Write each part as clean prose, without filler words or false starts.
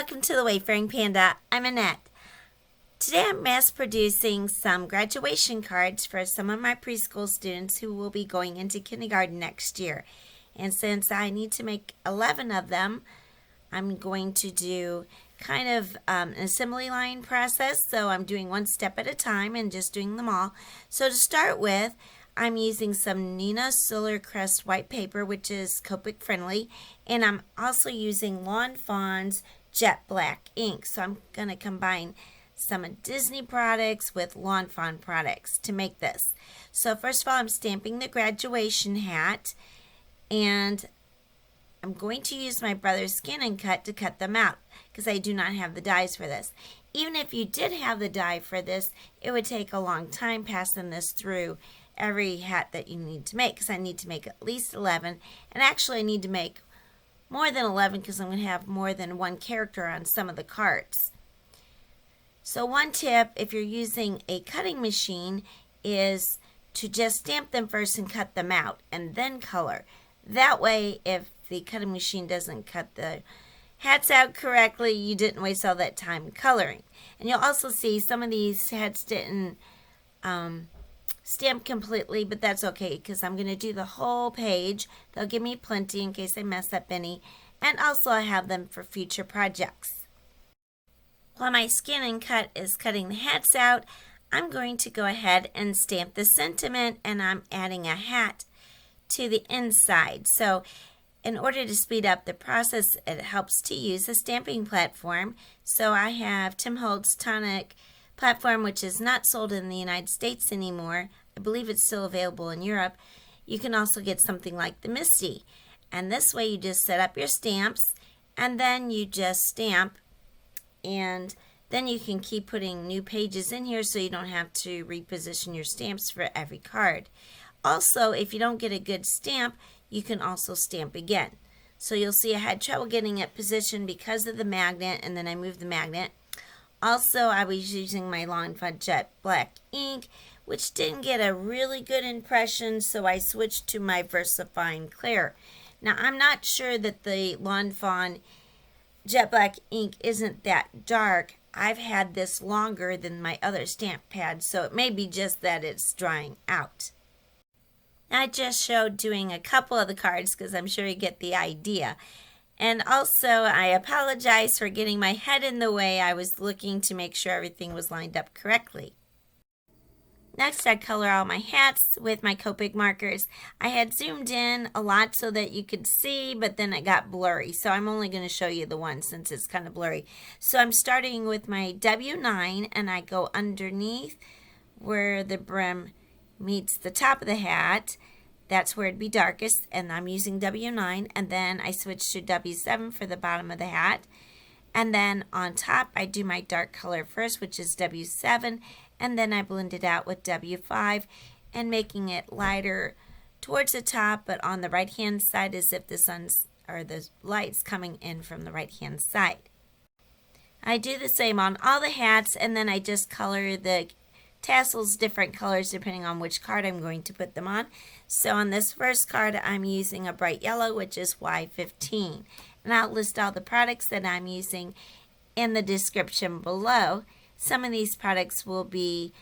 welcome to the Wayfaring Panda. I'm Annette. Today I'm mass producing some graduation cards for some of my preschool students who will be going into kindergarten next year. And since I need to make 11 of them, I'm going to do kind of an assembly line process. So I'm doing one step at a time and just doing them all. So to start with, I'm using some Neenah Solar Crest white paper, which is Copic friendly, and I'm also using Lawn Fawn's jet black ink. So I'm going to combine some Disney products with Lawn Fawn products to make this. So first of all, I'm stamping the graduation hat, and I'm going to use my brother's Scan and Cut to cut them out because I do not have the dies for this. Even if you did have the die for this, it would take a long time passing this through every hat that you need to make, because I need to make at least 11, and actually I need to make more than 11 because I'm going to have more than one character on some of the cards. So one tip if you're using a cutting machine is to just stamp them first and cut them out and then color. That way, if the cutting machine doesn't cut the hats out correctly, you didn't waste all that time coloring. And you'll also see some of these hats didn't stamp completely, but that's okay because I'm going to do the whole page. They'll give me plenty in case I mess up any, and also I have them for future projects. While my Scan and Cut is cutting the hats out, I'm going to go ahead and stamp the sentiment, and I'm adding a hat to the inside. So in order to speed up the process, it helps to use a stamping platform. So I have Tim Holtz Tonic platform, which is not sold in the United States anymore. I believe it's still available in Europe. You can also get something like the Misty. And this way you just set up your stamps, and then you just stamp, and then you can keep putting new pages in here so you don't have to reposition your stamps for every card. Also, if you don't get a good stamp, you can also stamp again. So you'll see I had trouble getting it positioned because of the magnet, and then I moved the magnet. Also, I was using my Lawn Fawn jet black ink, which didn't get a really good impression, so I switched to my VersaFine Clair. Now, I'm not sure that the Lawn Fawn jet black ink isn't that dark. I've had this longer than my other stamp pad, so it may be just that it's drying out. I just showed doing a couple of the cards because I'm sure you get the idea. And also, I apologize for getting my head in the way. I was looking to make sure everything was lined up correctly. Next, I color all my hats with my Copic markers. I had zoomed in a lot so that you could see, but then it got blurry. So I'm only going to show you the one since it's kind of blurry. So I'm starting with my W9, and I go underneath where the brim meets the top of the hat. That's where it'd be darkest, and I'm using W9, and then I switch to W7 for the bottom of the hat. And then on top, I do my dark color first, which is W7, and then I blend it out with W5 and making it lighter towards the top, but on the right-hand side as if the sun's or the light's coming in from the right-hand side. I do the same on all the hats, and then I just color the tassels different colors depending on which card I'm going to put them on. So on this first card, I'm using a bright yellow, which is Y15. And I'll list all the products that I'm using in the description below. Some of these products will be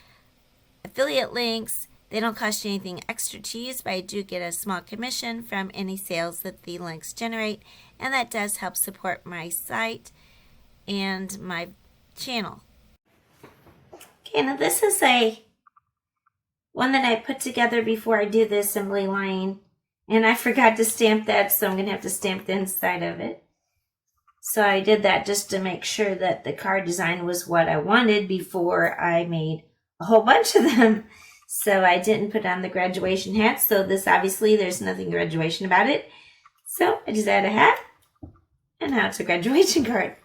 affiliate links. They don't cost you anything extra to use, but I do get a small commission from any sales that the links generate, and that does help support my site and my channel. Okay, now this is one that I put together before I do the assembly line, and I forgot to stamp that, so I'm going to have to stamp the inside of it. So I did that just to make sure that the card design was what I wanted before I made a whole bunch of them. So I didn't put on the graduation hat, so this obviously there's nothing graduation about it. So I just add a hat, and now it's a graduation card.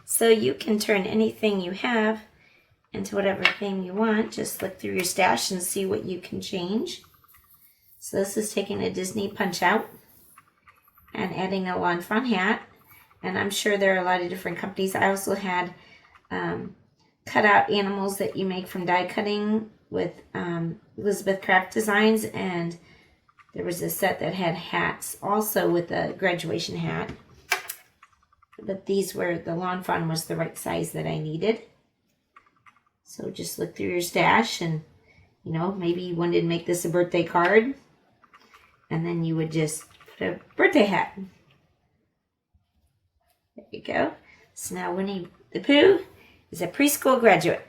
So you can turn anything you have into whatever theme you want. Just look through your stash and see what you can change. So this is taking a Disney Punch-Out and adding a Lawn Fawn hat. And I'm sure there are a lot of different companies. I also had cut out animals that you make from die cutting with Elizabeth Craft Designs, and there was a set that had hats also with a graduation hat. but the Lawn Fawn was the right size that I needed. So just look through your stash and, you know, maybe you wanted to make this a birthday card. And then you would just put a birthday hat. There you go. So now Winnie the Pooh is a preschool graduate.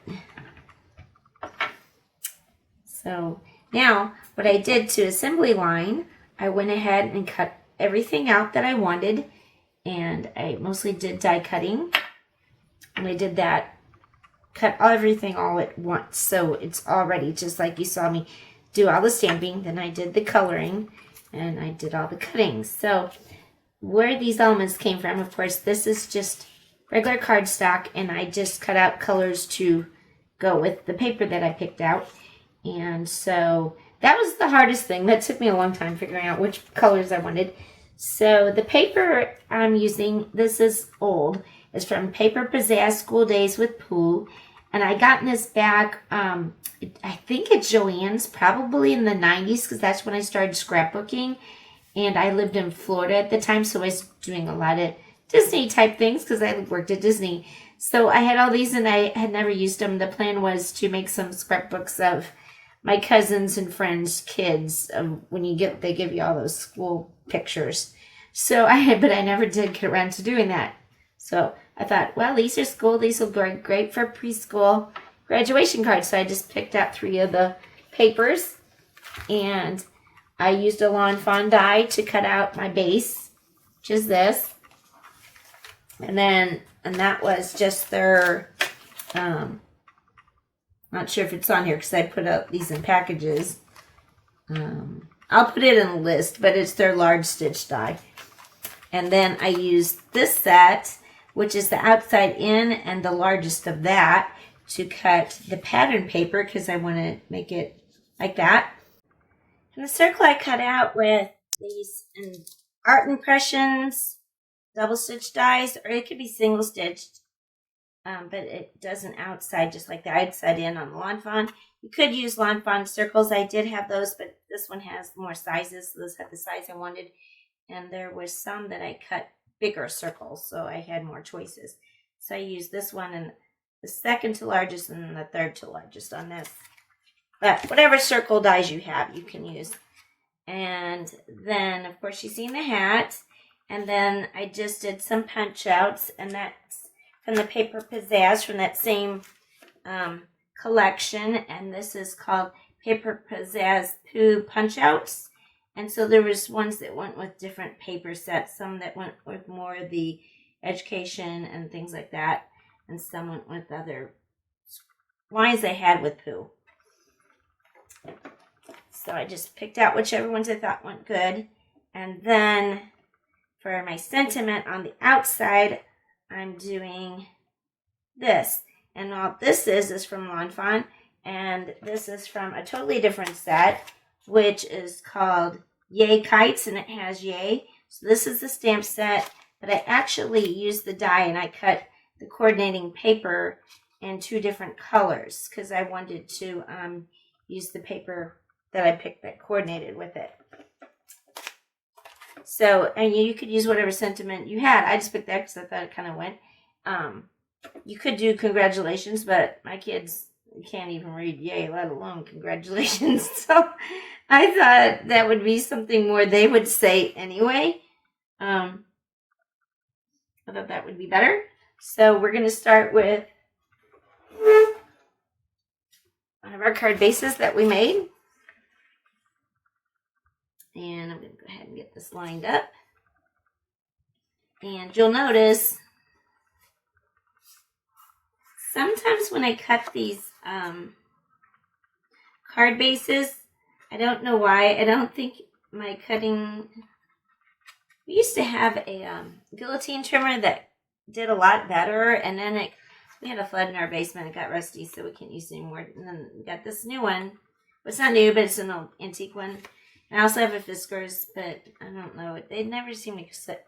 So now what I did to assembly line, I went ahead and cut everything out that I wanted. And I mostly did die cutting. And I did that, cut everything all at once. So it's all ready, just like you saw me do all the stamping. Then I did the coloring and I did all the cutting. So where these elements came from, of course, this is just regular cardstock. And I just cut out colors to go with the paper that I picked out. And so that was the hardest thing. That took me a long time figuring out which colors I wanted. So the paper I'm using, this is old, is from Paper Pizazz School Days with Pooh. And I got in this bag, I think at Joann's, probably in the 90s, because that's when I started scrapbooking. And I lived in Florida at the time, so I was doing a lot of Disney type things because I worked at Disney. So I had all these and I had never used them. The plan was to make some scrapbooks of my cousins and friends' kids when they give you all those school pictures. But I never did get around to doing that. So I thought, well, these are school. These will be great for preschool graduation cards. So I just picked out 3 of the papers, and I used a Lawn Fawn die to cut out my base, which is this. And that was just their, not sure if it's on here because I put out these in packages. I'll put it in a list, but it's their large stitch die. And then I used this set, which is the outside in and the largest of that, to cut the pattern paper because I want to make it like that. And the circle I cut out with these art impressions, double stitch dies, or it could be single stitched. But it does an outside just like the outside in on the Lawn Fawn. You could use Lawn Fawn circles. I did have those, but this one has more sizes. So those had the size I wanted. And there was some that I cut bigger circles, so I had more choices. So I used this one and the second to largest and the third to largest on this. But whatever circle dies you have, you can use. And then, of course, you've seen the hat. And then I just did some punch outs, and that's from the Paper Pizazz from that same collection. And this is called Paper Pizazz Pooh Punch Outs. And so there was ones that went with different paper sets, some that went with more of the education and things like that, and some went with other lines I had with Pooh. So I just picked out whichever ones I thought went good. And then for my sentiment on the outside, I'm doing this. And all this is from Lawn Fawn, and this is from a totally different set, which is called Yay Kites, and it has Yay. So this is the stamp set, but I actually used the die and I cut the coordinating paper in 2 different colors because I wanted to use the paper that I picked that coordinated with it. So, and you could use whatever sentiment you had. I just picked that because I thought it kind of went. You could do congratulations, but my kids can't even read yay, let alone congratulations. So I thought that would be something more they would say anyway. I thought that would be better. So we're going to start with one of our card bases that we made. And I'm going to go ahead and get this lined up. And you'll notice sometimes when I cut these card bases, I don't know why. I don't think my cutting... We used to have a guillotine trimmer that did a lot better, and then we had a flood in our basement. It got rusty, so we can't use it anymore. And then we got this new one. Well, it's not new, but it's an old antique one. And I also have a Fiskars, but I don't know. They never seem to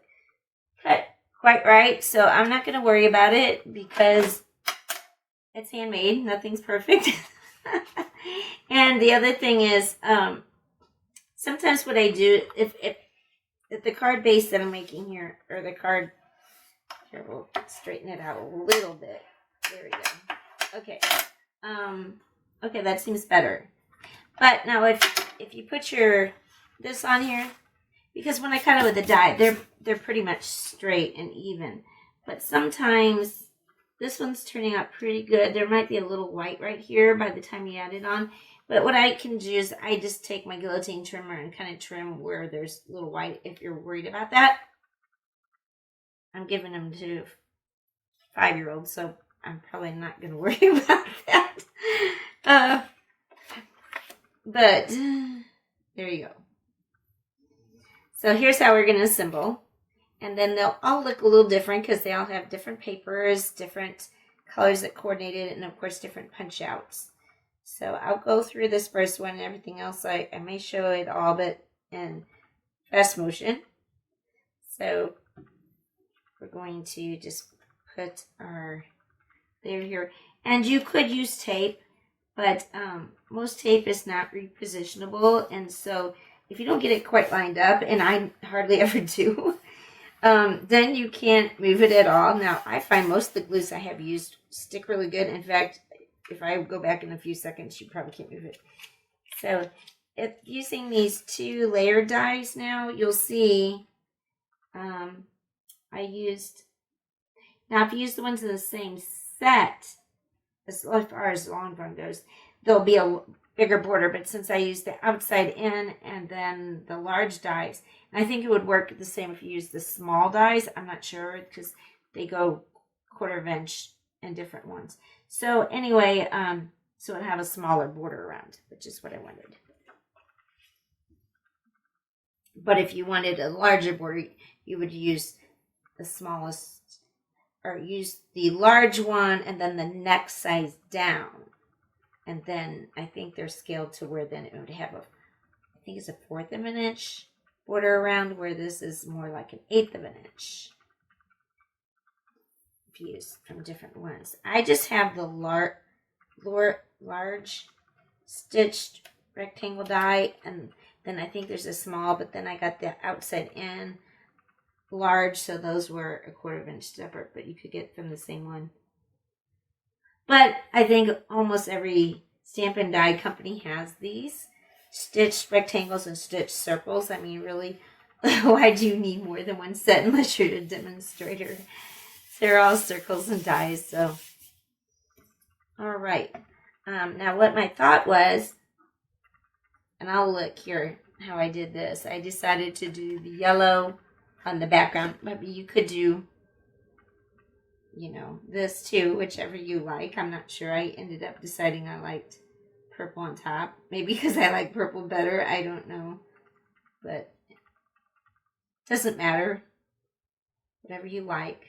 cut quite right, so I'm not going to worry about it because it's handmade. Nothing's perfect. And the other thing is, sometimes what I do, if the card base that I'm making here, or the card Here, we'll straighten it out a little bit. There we go. Okay. Okay, that seems better. But now if you put this on here, because when I cut it with the die, they're pretty much straight and even. But sometimes this one's turning out pretty good. There might be a little white right here by the time you add it on. But what I can do is I just take my guillotine trimmer and kind of trim where there's a little white if you're worried about that. I'm giving them to 5-year-olds, so I'm probably not going to worry about that. But there you go. So here's how we're going to assemble. And then they'll all look a little different because they all have different papers, different colors that coordinated, and of course different punch outs. So I'll go through this first one and everything else. I may show it all, but in fast motion. So we're going to just put our layer here. And you could use tape, but most tape is not repositionable. And so if you don't get it quite lined up, and I hardly ever do, then you can't move it at all. Now, I find most of the glues I have used stick really good. In fact, if I go back in a few seconds, you probably can't move it. So if using these 2 layered dies now, you'll see I used, now if you use the ones in the same set, as far as Lawn Fawn goes, there'll be a bigger border, but since I used the outside in and then the large dies, and I think it would work the same if you use the small dies. I'm not sure because they go 1/4 inch in different ones. So anyway, so it'd have a smaller border around, which is what I wanted. But if you wanted a larger border, you would use the smallest, or use the large one and then the next size down. And then I think they're scaled to where then it would have I think it's a 1/4 of an inch border around, where this is more like an 1/8 of an inch. If you use from different ones. I just have the large stitched rectangle die, and then I think there's a small, but then I got the outside in large, so those were a 1/4 inch separate, but you could get from the same one. But I think almost every Stampin' Die company has these stitched rectangles and stitched circles. I mean, really, why do you need more than one set unless you're a demonstrator? They're all circles and dies, so. All right. Now what my thought was, and I'll look here how I did this. I decided to do the yellow on the background. Maybe you could do, this too, whichever you like. I'm not sure. I ended up deciding I liked purple on top. Maybe because I like purple better. I don't know. But it doesn't matter. Whatever you like.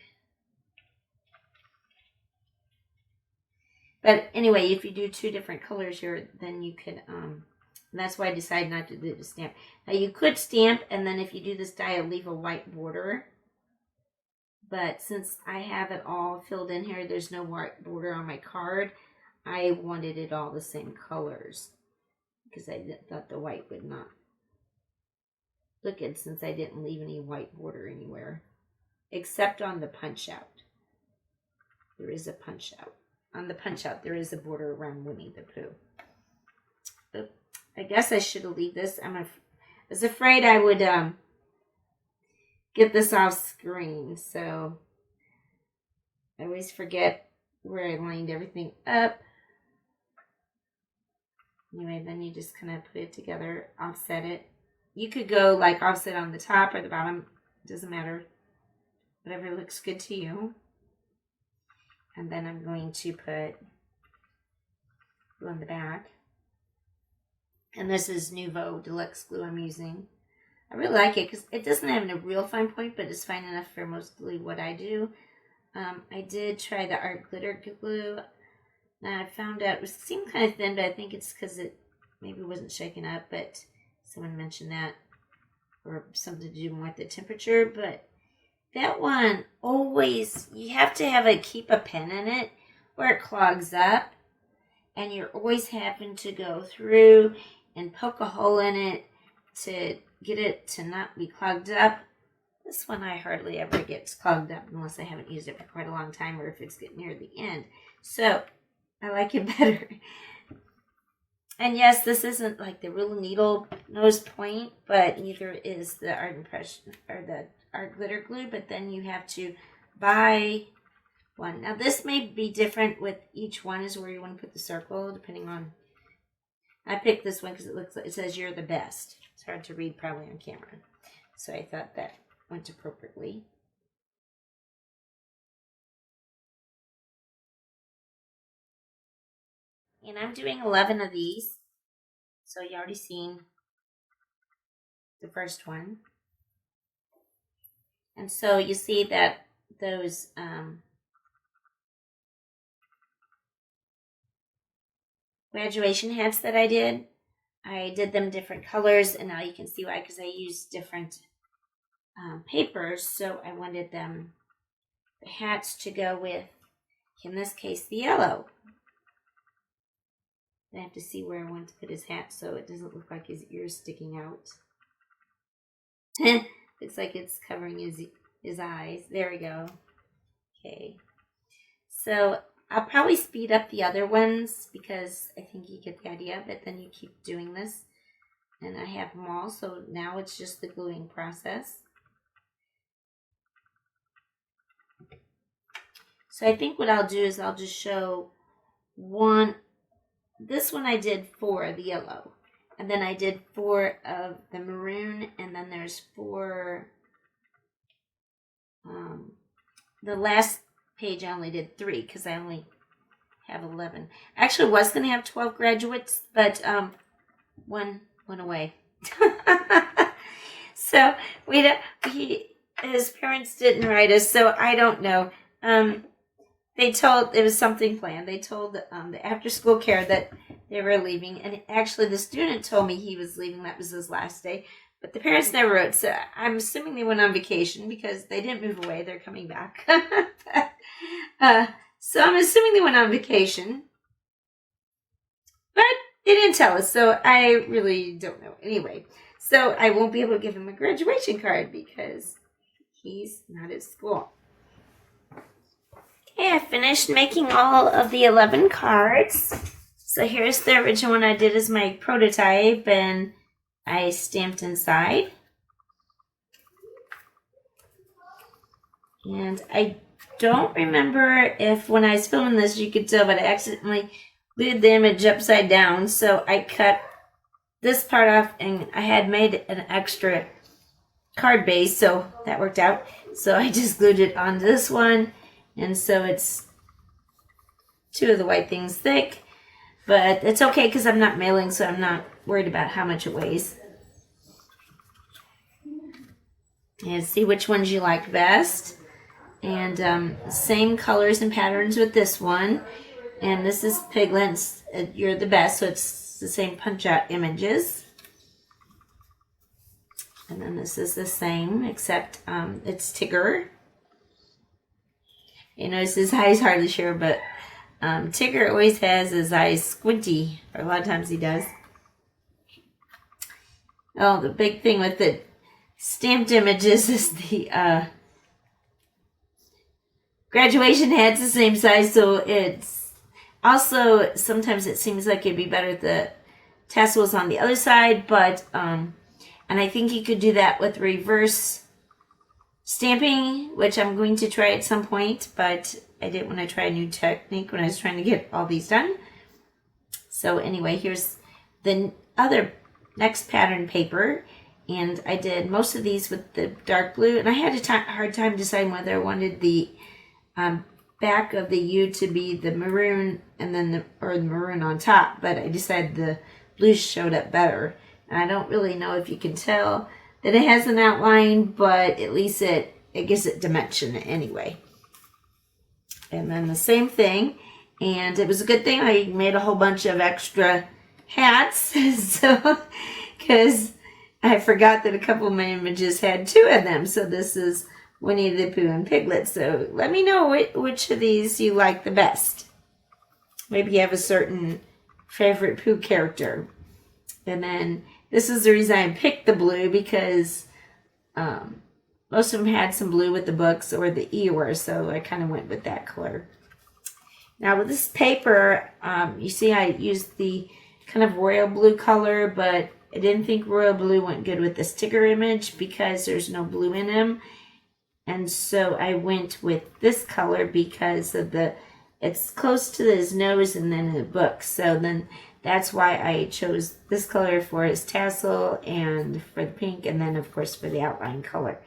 But anyway, if you do 2 different colors here, then you could, and that's why I decided not to do the stamp. Now you could stamp, and then if you do this die, leave a white border. But since I have it all filled in here, there's no white border on my card. I wanted it all the same colors because I thought the white would not look good since I didn't leave any white border anywhere. Except on the punch out. There is a punch out. On the punch out, there is a border around Winnie the Pooh. But I guess I should have left this. I was afraid I would get this off screen, so I always forget where I lined everything up. Anyway, then you just kind of put it together, offset it. You could go like offset on the top or the bottom. It doesn't matter. Whatever looks good to you. And then I'm going to put glue on the back. And this is Nuvo Deluxe glue I'm using. I really like it because it doesn't have a real fine point, but it's fine enough for mostly what I do. I did try the art glitter glue. Now I found out it seemed kind of thin, but I think it's because it maybe wasn't shaken up, but someone mentioned that, or something to do more with the temperature. But that one always, you have to keep a pen in it where it clogs up, and you're always having to go through and poke a hole in it to get it to not be clogged up. This one I hardly ever gets clogged up unless I haven't used it for quite a long time or if it's getting near the end. So I like it better. And yes, this isn't like the real needle nose point, but neither is the art impression or the art glitter glue. But then you have to buy one. Now this may be different with each one is where you want to put the circle, depending on. I picked this one because it says you're the best. It's hard to read probably on camera, so I thought that went appropriately. And I'm doing 11 of these. So you already seen the first one. And so you see that those graduation hats that I did them different colors, and now you can see why, because I used different papers. So I wanted the hats to go with, in this case, the yellow. I have to see where I want to put his hat so it doesn't look like his ears sticking out. Looks like it's covering his eyes. There we go. Okay. So I'll probably speed up the other ones because I think you get the idea, but then you keep doing this. And I have them all, so now it's just the gluing process. So I think what I'll do is I'll just show one. This one I did 4 of the yellow, and then I did 4 of the maroon, and then there's 4. The last page I only did 3 because I only have 11. I actually was going to have 12 graduates, but one went away. So his parents didn't write us, so I don't know. They told, it was something planned. They told the after school care that they were leaving. And actually the student told me he was leaving. That was his last day. But the parents never wrote. So I'm assuming they went on vacation because they didn't move away. They're coming back. So I'm assuming they went on vacation. But they didn't tell us. So I really don't know. Anyway, so I won't be able to give him a graduation card because he's not at school. Okay, I finished making all of the 11 cards. So here's the original one I did as my prototype, and I stamped inside. And I don't remember if when I was filming this you could tell, but I accidentally glued the image upside down. So I cut this part off, and I had made an extra card base, so that worked out. So I just glued it onto this one. And so it's 2 of the white things thick, but it's okay because I'm not mailing, so I'm not worried about how much it weighs. And see which ones you like best. And same colors and patterns with this one. And this is Piglets. You're the best, so it's the same punch-out images. And then this is the same, except it's Tigger. You notice his eyes hardly show, but Tigger always has his eyes squinty, or a lot of times he does. Oh, the big thing with the stamped images is the graduation hat's the same size, so it's also, sometimes it seems like it'd be better if the tassels on the other side, but, and I think you could do that with reverse stamping, which I'm going to try at some point, but I didn't want to try a new technique when I was trying to get all these done. So anyway, here's the other next pattern paper, and I did most of these with the dark blue, and I had a hard time deciding whether I wanted the back of the U to be the maroon and then the maroon on top, but I decided the blue showed up better. And I don't really know if you can tell that it has an outline, but at least it gives it dimension anyway. And then the same thing, and it was a good thing I made a whole bunch of extra hats, so because I forgot that a couple of my images had 2 of them. So this is Winnie the Pooh and Piglet. So let me know which of these you like the best. Maybe you have a certain favorite Pooh character. And then this is the reason I picked the blue, because most of them had some blue with the books or the Eeyore, so I kind of went with that color. Now with this paper, you see I used the kind of royal blue color, but I didn't think royal blue went good with the sticker image because there's no blue in them. And so I went with this color because of it's close to his nose and then the book. So then that's why I chose this color for his tassel and for the pink, and then of course for the outline color.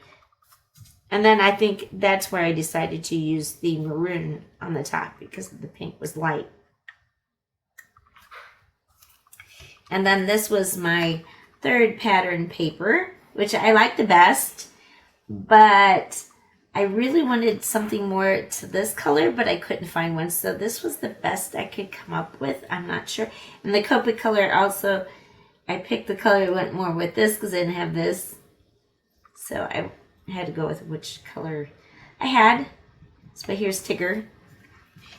And then I think that's where I decided to use the maroon on the top because the pink was light. And then this was my third pattern paper, which I like the best, but I really wanted something more to this color, but I couldn't find one. So this was the best I could come up with. I'm not sure. And the Copic color also, I picked the color that went more with this because I didn't have this. So I had to go with which color I had. So here's Tigger.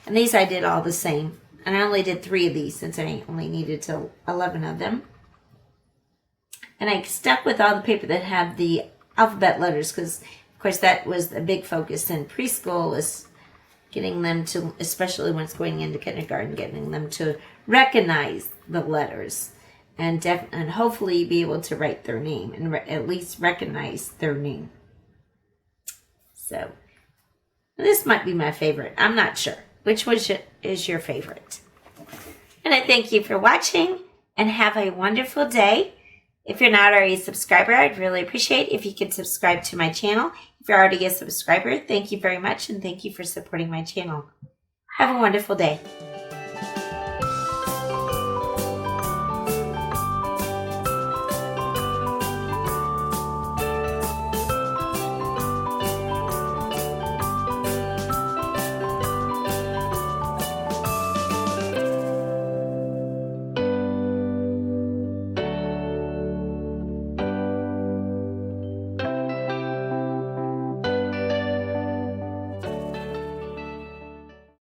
And these I did all the same. And I only did 3 of these since I only needed to 11 of them. And I stuck with all the paper that had the alphabet letters because, of course, that was a big focus in preschool, was getting them to, especially when it's going into kindergarten, getting them to recognize the letters and hopefully be able to write their name and at least recognize their name. So this might be my favorite. I'm not sure. Which one is your favorite? And I thank you for watching and have a wonderful day. If you're not already a subscriber, I'd really appreciate if you could subscribe to my channel. If you're already a subscriber, thank you very much and thank you for supporting my channel. Have a wonderful day.